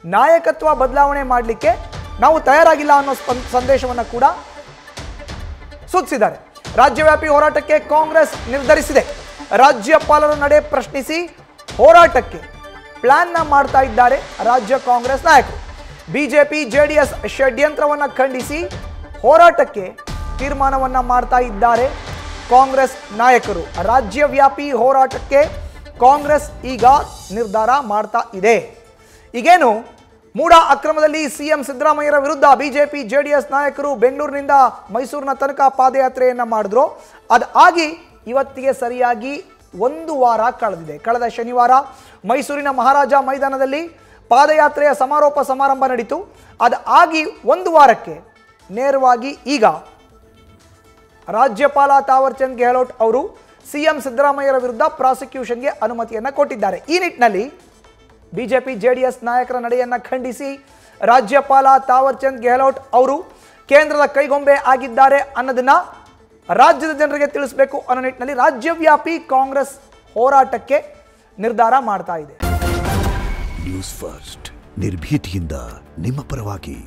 ನಾಯಕತ್ವ ಬದಲಾವಣೆ ಮಾಡಲಿಕ್ಕೆ ನಾವು ತಯಾರಾಗಿಲ್ಲ ಅನ್ನೋ ಸಂದೇಶವನ್ನು ಕೂಡ ಸೂಚಿಸಿದ್ದಾರೆ. ರಾಜ್ಯವ್ಯಾಪಿ ಹೋರಾಟಕ್ಕೆ ಕಾಂಗ್ರೆಸ್ ನಿರ್ಧರಿಸಿದೆ. ರಾಜ್ಯಪಾಲರ ನಡೆ ಪ್ರಶ್ನಿಸಿ ಹೋರಾಟಕ್ಕೆ ಪ್ಲಾನ್ನ ಮಾಡ್ತಾ ಇದ್ದಾರೆ ರಾಜ್ಯ ಕಾಂಗ್ರೆಸ್ ನಾಯಕರು. ಬಿಜೆಪಿ ಜೆಡಿಎಸ್ ಷಡ್ಯಂತ್ರವನ್ನು ಖಂಡಿಸಿ ಹೋರಾಟಕ್ಕೆ ತೀರ್ಮಾನವನ್ನ ಮಾಡ್ತಾ ಇದ್ದಾರೆ ಕಾಂಗ್ರೆಸ್ ನಾಯಕರು. ರಾಜ್ಯವ್ಯಾಪಿ ಹೋರಾಟಕ್ಕೆ ಕಾಂಗ್ರೆಸ್ ಈಗ ನಿರ್ಧಾರ ಮಾಡ್ತಾ ಇದೆ. ಈಗೇನು ಮೂಡ ಅಕ್ರಮದಲ್ಲಿ ಸಿಎಂ ಸಿದ್ದರಾಮಯ್ಯರ ವಿರುದ್ಧ ಬಿಜೆಪಿ ಜೆಡಿಎಸ್ ನಾಯಕರು ಬೆಂಗಳೂರಿನಿಂದ ಮೈಸೂರಿನ ತನಕ ಪಾದಯಾತ್ರೆಯನ್ನು ಮಾಡಿದ್ರು. ಅದಾಗಿ ಇವತ್ತಿಗೆ ಸರಿಯಾಗಿ 1 ವಾರ ಕಳೆದಿದೆ. ಕಳೆದ ಶನಿವಾರ ಮೈಸೂರಿನ ಮಹಾರಾಜ ಮೈದಾನದಲ್ಲಿ ಪಾದಯಾತ್ರೆಯ ಸಮಾರೋಪ ಸಮಾರಂಭ ನಡೀತು. ಅದಾಗಿ 1 ವಾರಕ್ಕೆ ನೇರವಾಗಿ ಈಗ ರಾಜ್ಯಪಾಲ ತಾವರ್ ಚಂದ್ ಗೆಹ್ಲೋಟ್ ಅವರು ಸಿಎಂ ಸಿದ್ದರಾಮಯ್ಯರ ವಿರುದ್ಧ ಪ್ರಾಸಿಕ್ಯೂಷನ್ಗೆ ಅನುಮತಿಯನ್ನು ಕೊಟ್ಟಿದ್ದಾರೆ. ಈ ನಿಟ್ಟಿನಲ್ಲಿ ಬಿಜೆಪಿ ಜೆಡಿಎಸ್ ನಾಯಕರ ನಡೆಯನ್ನು ಖಂಡಿಸಿ ರಾಜ್ಯಪಾಲ ತಾವರ್ ಚಂದ್ ಗೆಹ್ಲೋಟ್ ಅವರು ಕೇಂದ್ರದ ಕೈಗೊಂಬೆ ಆಗಿದ್ದಾರೆ ಅನ್ನೋದನ್ನ ರಾಜ್ಯದ ಜನರಿಗೆ ತಿಳಿಸಬೇಕು ಅನ್ನೋ ನಿಟ್ಟಿನಲ್ಲಿ ರಾಜ್ಯವ್ಯಾಪಿ ಕಾಂಗ್ರೆಸ್ ಹೋರಾಟಕ್ಕೆ ನಿರ್ಧಾರ ಮಾಡ್ತಾ ಇದೆ. ನ್ಯೂಸ್ ಫಸ್ಟ್ ನಿರ್ಭೀತಿಯಿಂದ ನಿಮ್ಮ ಪರವಾಗಿ.